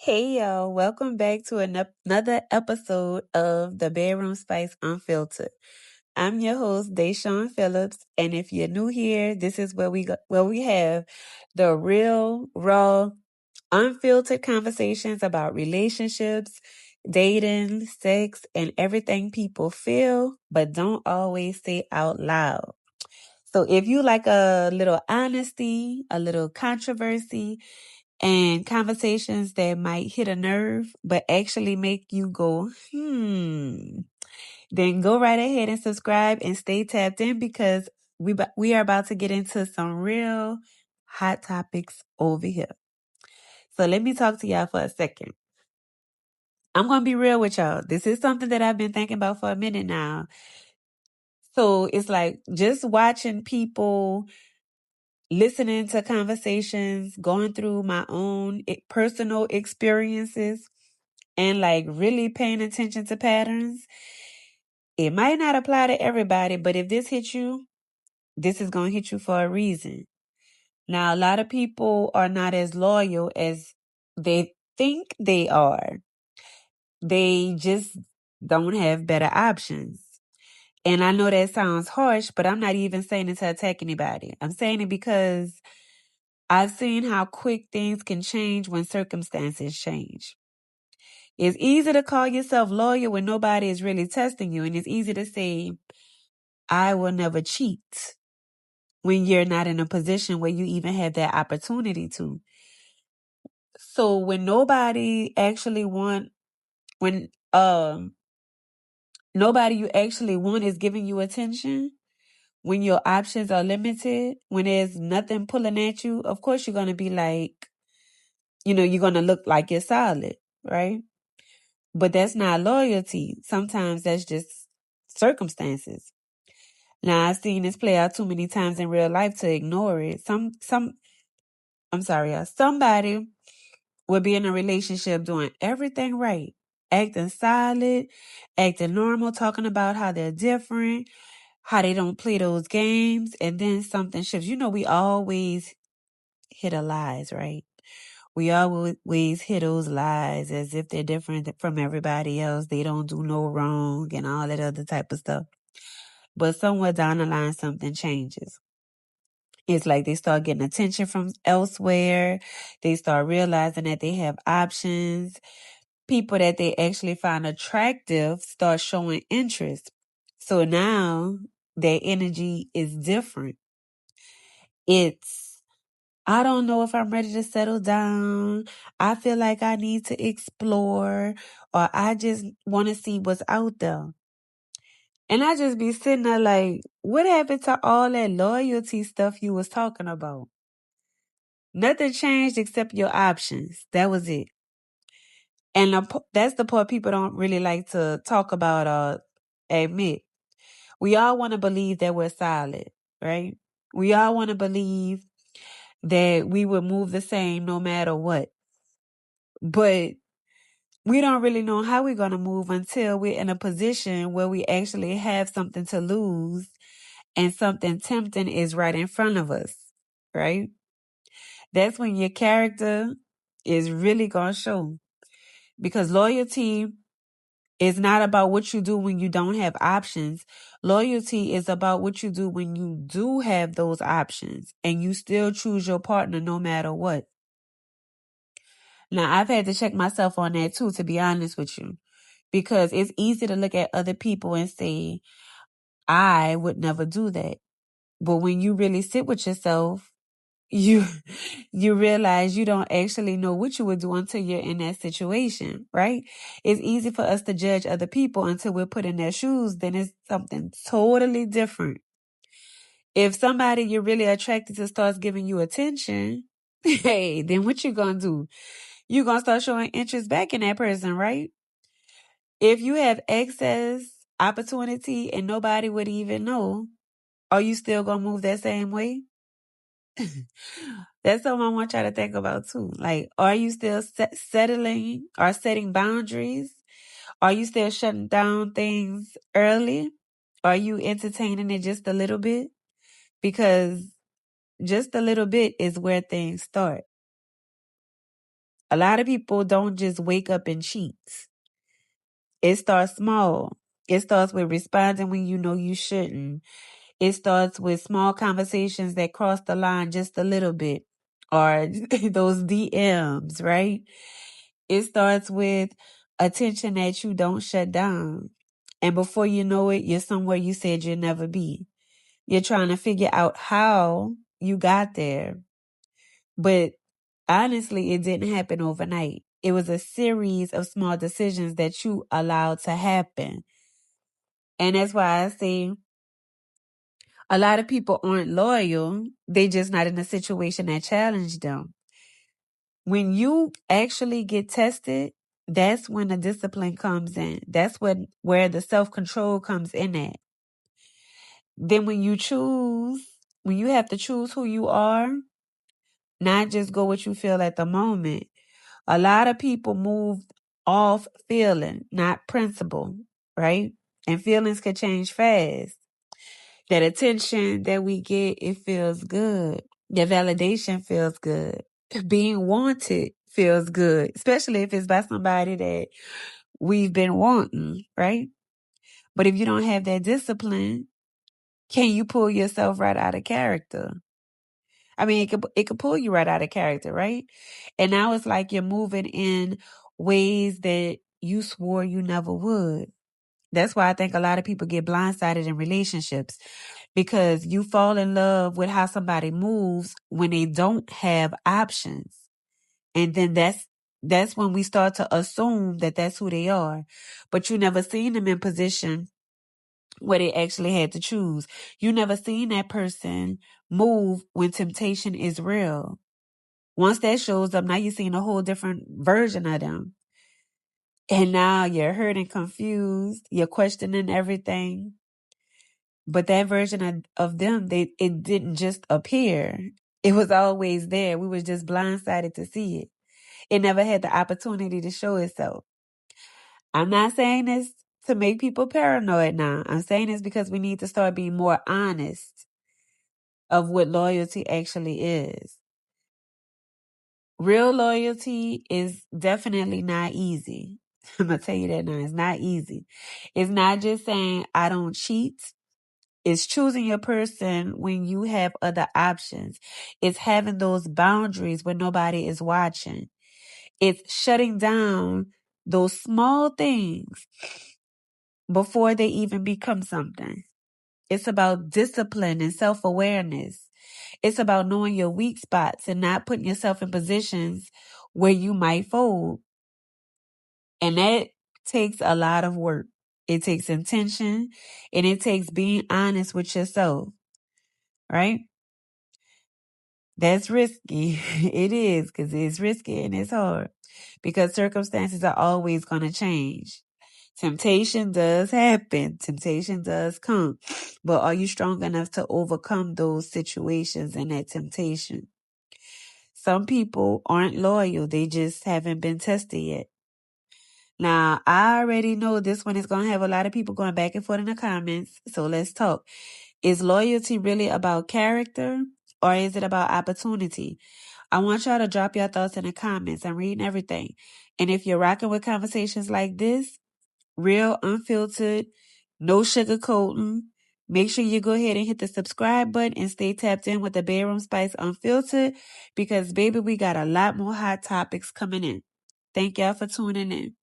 Hey y'all, welcome back to another episode of the Bedroom Spice Unfiltered. I'm your host, Deshawn Phillips, and if you're new here, this is where we have the real, raw, unfiltered conversations about relationships, dating, sex, and everything people feel but don't always say out loud. So if you like a little honesty, a little controversy, and conversations that might hit a nerve but actually make you go, then go right ahead and subscribe and stay tapped in because we are about to get into some real hot topics over here. So let me talk to y'all for a second. I'm going to be real with y'all. This is something that I've been thinking about for a minute now. So it's like just watching people, listening to conversations, going through my own personal experiences, and like really paying attention to patterns. It might not apply to everybody, but if this hits you, this is going to hit you for a reason. Now, a lot of people are not as loyal as they think they are. They just don't have better options. And I know that sounds harsh, but I'm not even saying it to attack anybody. I'm saying it because I've seen how quick things can change when circumstances change. It's easy to call yourself loyal when nobody is really testing you. And it's easy to say, I will never cheat when you're not in a position where you even have that opportunity to. So when when nobody you actually want is giving you attention, when your options are limited, when there's nothing pulling at you, of course you're gonna be like, you're gonna look like you're solid, right? But that's not loyalty. Sometimes that's just circumstances. Now I've seen this play out too many times in real life to ignore it. I'm sorry, somebody will be in a relationship doing everything right, acting solid, acting normal, talking about how they're different, how they don't play those games, and then something shifts. We always hit a lies, right? We always hit those lies as if they're different from everybody else. They don't do no wrong and all that other type of stuff. But somewhere down the line, something changes. It's like they start getting attention from elsewhere. They start realizing that they have options. People that they actually find attractive start showing interest. So now their energy is different. It's, I don't know if I'm ready to settle down. I feel like I need to explore, or I just want to see what's out there. And I just be sitting there like, what happened to all that loyalty stuff you was talking about? Nothing changed except your options. That was it. And that's the part people don't really like to talk about or admit. We all want to believe that we're solid, right? We all want to believe that we would move the same no matter what. But we don't really know how we're going to move until we're in a position where we actually have something to lose and something tempting is right in front of us, right? That's when your character is really going to show. Because loyalty is not about what you do when you don't have options. Loyalty is about what you do when you do have those options and you still choose your partner no matter what. Now, I've had to check myself on that too, to be honest with you, because it's easy to look at other people and say, I would never do that. But when you really sit with yourself, you you realize you don't actually know what you would do until you're in that situation, right? It's easy for us to judge other people until we're put in their shoes. Then it's something totally different. If somebody you're really attracted to starts giving you attention, hey, then what you gonna do? You're gonna start showing interest back in that person, right? If you have access, opportunity, and nobody would even know, are you still gonna move that same way? That's something I want y'all to think about too. Like, are you still settling or setting boundaries? Are you still shutting down things early? Are you entertaining it just a little bit? Because just a little bit is where things start. A lot of people don't just wake up and cheat. It starts small. It starts with responding when you know you shouldn't. It starts with small conversations that cross the line just a little bit, or those DMs, right? It starts with attention that you don't shut down. And before you know it, you're somewhere you said you'd never be. You're trying to figure out how you got there. But honestly, it didn't happen overnight. It was a series of small decisions that you allowed to happen. And that's why I say a lot of people aren't loyal. They just not in a situation that challenged them. When you actually get tested, that's when the discipline comes in. That's where the self-control comes in at. Then when you have to choose who you are, not just go what you feel at the moment. A lot of people move off feeling, not principle, right? And feelings can change fast. That attention that we get, it feels good. The validation feels good. Being wanted feels good, especially if it's by somebody that we've been wanting, right? But if you don't have that discipline, can you pull yourself right out of character? I mean, it could pull you right out of character, right? And now it's like you're moving in ways that you swore you never would. That's why I think a lot of people get blindsided in relationships, because you fall in love with how somebody moves when they don't have options. And then that's when we start to assume that that's who they are. But you never seen them in position where they actually had to choose. You never seen that person move when temptation is real. Once that shows up, now you're seeing a whole different version of them. And now you're hurt and confused. You're questioning everything. But that version of them, it didn't just appear. It was always there. We was just blindsided to see it. It never had the opportunity to show itself. I'm not saying this to make people paranoid now. I'm saying this because we need to start being more honest of what loyalty actually is. Real loyalty is definitely not easy. I'm going to tell you that now. It's not easy. It's not just saying, I don't cheat. It's choosing your person when you have other options. It's having those boundaries when nobody is watching. It's shutting down those small things before they even become something. It's about discipline and self-awareness. It's about knowing your weak spots and not putting yourself in positions where you might fold. And that takes a lot of work. It takes intention, and it takes being honest with yourself, right? That's risky. It is, because it's risky and it's hard, because circumstances are always going to change. Temptation does happen. Temptation does come. But are you strong enough to overcome those situations and that temptation? Some people aren't loyal. They just haven't been tested yet. Now, I already know this one is going to have a lot of people going back and forth in the comments. So let's talk. Is loyalty really about character, or is it about opportunity? I want y'all to drop your thoughts in the comments. I'm reading everything. And if you're rocking with conversations like this, real, unfiltered, no sugarcoating, make sure you go ahead and hit the subscribe button and stay tapped in with the Bedroom Spice Unfiltered, because baby, we got a lot more hot topics coming in. Thank y'all for tuning in.